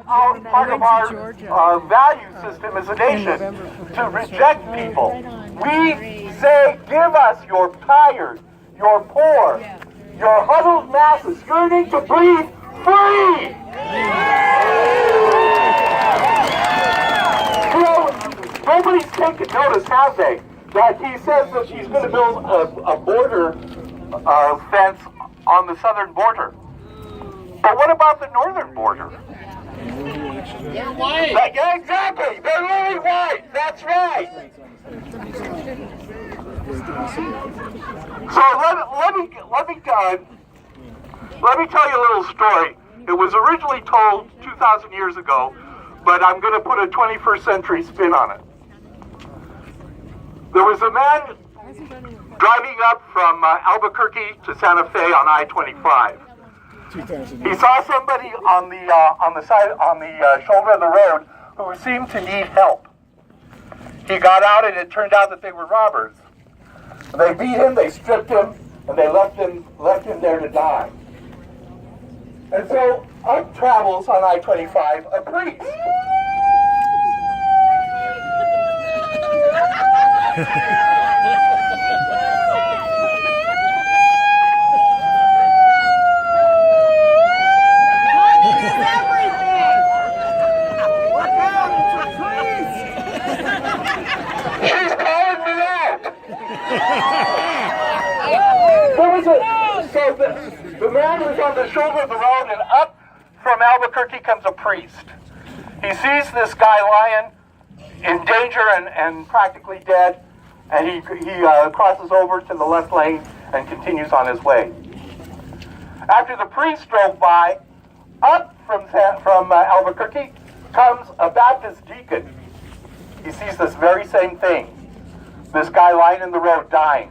Part of our value system as a nation to reject people. We say, give us your tired, your poor, your huddled masses yearning to breathe free. You know, nobody's taken notice, have they, that he says that he's going to build a border fence on the southern border. But what about the northern border? They're white. Yeah, exactly. They're really white. That's right. So let me tell you a little story. It was originally told 2,000 years ago, but I'm going to put a 21st century spin on it. There was a man driving up from Albuquerque to Santa Fe on I-25. He saw somebody on the shoulder of the road who seemed to need help. He got out, and it turned out that they were robbers. They beat him, they stripped him, and they left him there to die. And so up travels on I-25 a priest. So the man was on the shoulder of the road, and up from Albuquerque comes a priest. He sees this guy lying in danger and practically dead, and he crosses over to the left lane and continues on his way. After the priest drove by, up from Albuquerque comes a Baptist deacon. He sees this very same thing. This guy lying in the road dying.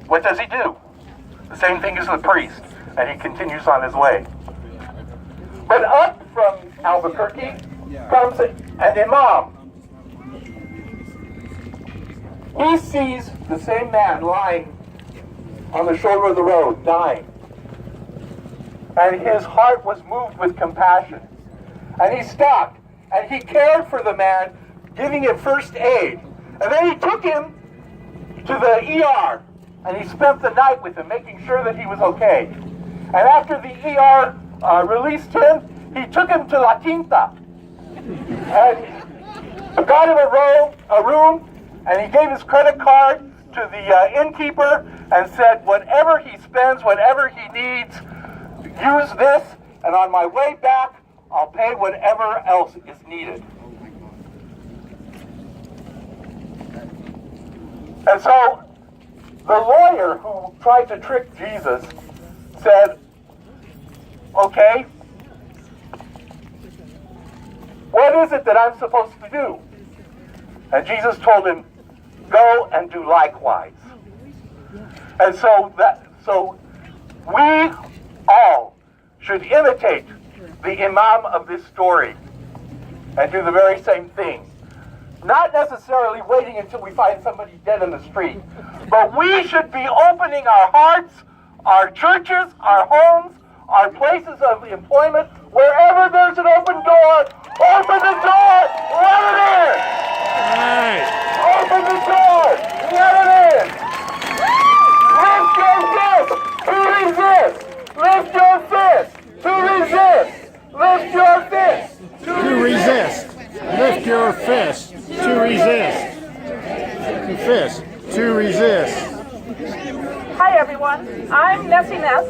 What does he do? The same thing as the priest, and he continues on his way. But up from Albuquerque comes an imam. He sees the same man lying on the shoulder of the road, dying. And his heart was moved with compassion. And he stopped, and he cared for the man, giving him first aid. And then he took him to the ER. And he spent the night with him, making sure that he was okay. And after the ER released him, he took him to La Quinta. And got him a room, and he gave his credit card to the innkeeper and said, whatever he spends, whatever he needs, use this, and on my way back, I'll pay whatever else is needed. And so, the lawyer who tried to trick Jesus said, okay, what is it that I'm supposed to do? And Jesus told him, go and do likewise. And so we all should imitate the imam of this story and do the very same thing. Not necessarily waiting until we find somebody dead in the street, but we should be opening our hearts, our churches, our homes, our places of employment, wherever there's an open door, open the door, let it in! Right. Open the door, let it in! Lift your fist to resist! Lift your fist to resist! Lift your fist to resist. Fist to resist. Hi everyone, I'm Nessie Ness,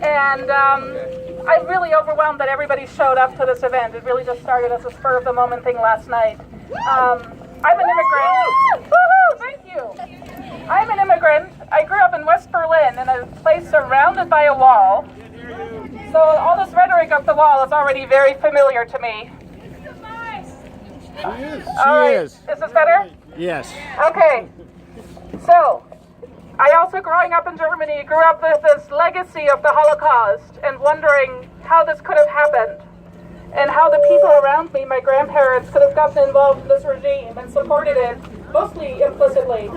and I'm really overwhelmed that everybody showed up to this event. It really just started as a spur of the moment thing last night. I'm an immigrant. Woohoo! Thank you. I'm an immigrant. I grew up in West Berlin in a place surrounded by a wall. So all this rhetoric of the wall is already very familiar to me. She is. Is this better? Yes. Okay. So, I also, growing up in Germany, grew up with this legacy of the Holocaust and wondering how this could have happened and how the people around me, my grandparents, could have gotten involved in this regime and supported it, mostly implicitly,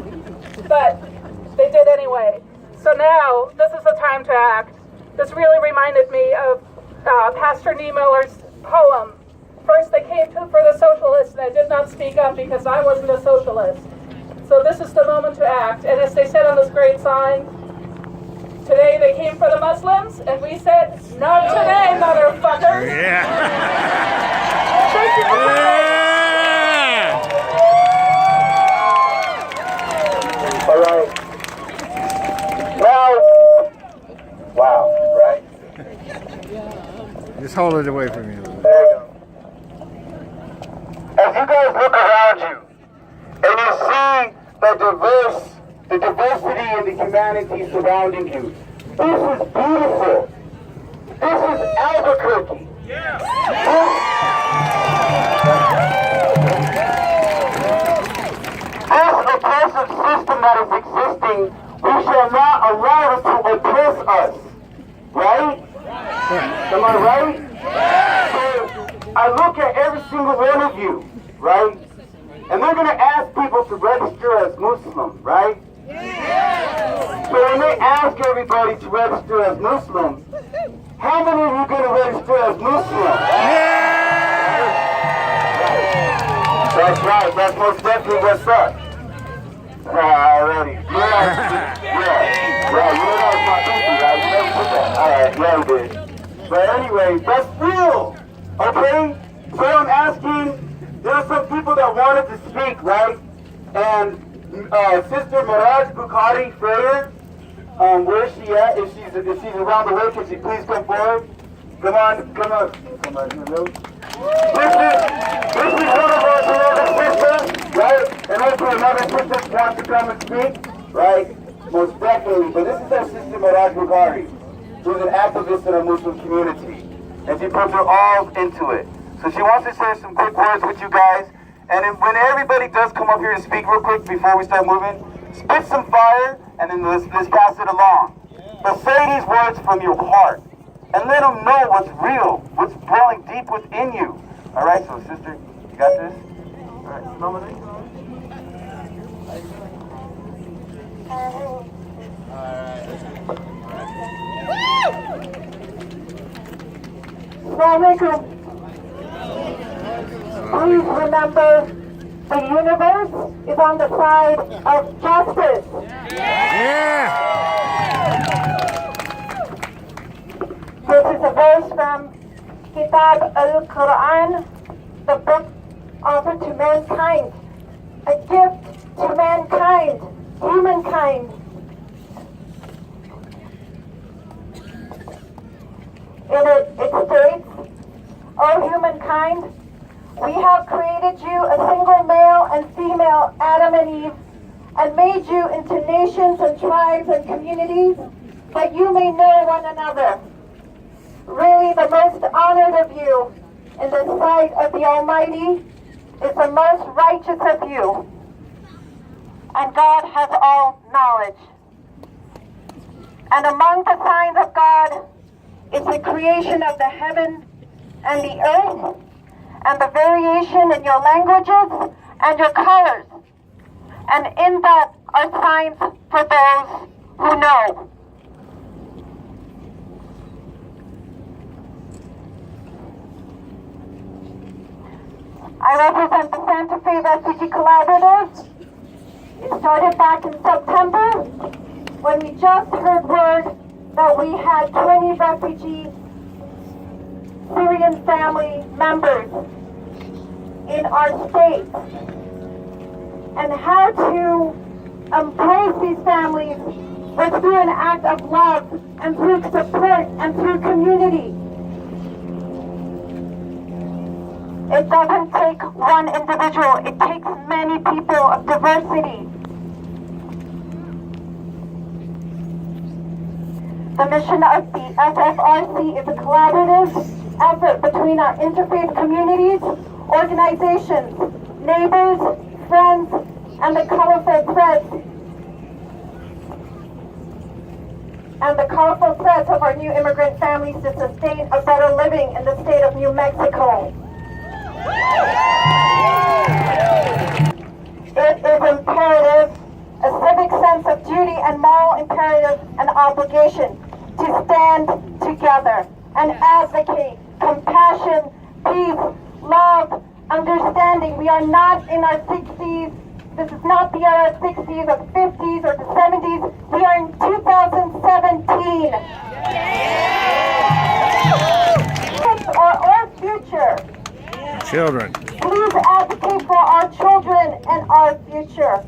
but they did anyway. So now, this is the time to act. This really reminded me of Pastor Niemöller's poem, speak up because I wasn't a socialist. So this is the moment to act. And as they said on this great sign, today they came for the Muslims, and we said, not today, motherfuckers. Yeah. Thank you for Yeah. All right. Now, wow, right? Just hold it away from you. There you go. As you guys look around you, and you see the diversity and the humanity surrounding you, this is beautiful. This is Albuquerque. This oppressive system that is existing, we shall not allow it to oppress us. Right? Am I right? So I look at every single one of you, right? And they're going to ask people to register as Muslim, right? So when they ask everybody to register as Muslim, how many of you are going to register as Muslim? That's right. That's most definitely what's up. Alrighty. Yeah. Right. You know that was my thinking, right? You never put that. Alright, yeah, we did. But anyway, that's real. Okay? So I'm asking, there are some people that wanted to speak, right? And Sister Miraj Bukhari Freyer, where is she at? If she's around the way, can she please come forward? Come on. Come on, hello. This is one of our beloved sisters, right? And hopefully another sister wants to come and speak, right? Most definitely. But this is our sister Miraj Bukhari, who's an activist in our Muslim community. And she puts her all into it. So she wants to share some quick words with you guys. And then when everybody does come up here and speak real quick before we start moving, spit some fire and then let's pass it along. But say these words from your heart. And let them know what's real, what's boiling deep within you. All right, so sister, you got this? All right, Assalamualaikum. Please remember, the universe is on the side of justice. Yeah. This is a verse from Kitab al-Quran, the book offered to mankind, a gift to mankind, humankind. It states, O humankind, we have created you a single male and female, Adam and Eve, and made you into nations and tribes and communities, that you may know one another. Really, the most honored of you in the sight of the Almighty is the most righteous of you. And God has all knowledge. And among the signs of God is the creation of the heaven and the earth, and the variation in your languages and your colors. And in that are signs for those who know. I represent the Santa Fe Refugee Collaborative. It started back in September when we just heard word that we had 20 refugee Syrian family members in our state. And how to embrace these families was through an act of love and through support and through community. It doesn't take one individual, it takes many people of diversity. The mission of the SFRC is a collaborative effort between our interfaith communities, organizations, neighbors, friends, and the colorful threads of our new immigrant families to sustain a better living in the state of New Mexico. It is imperative, a civic sense of duty and moral imperative and obligation to stand together and advocate compassion, peace, love, understanding, understanding. We are not in our 60s. This is not the era 60s or 50s or the 70s. We are in 2017. Kids are our future. Children. Please advocate for our children and our future.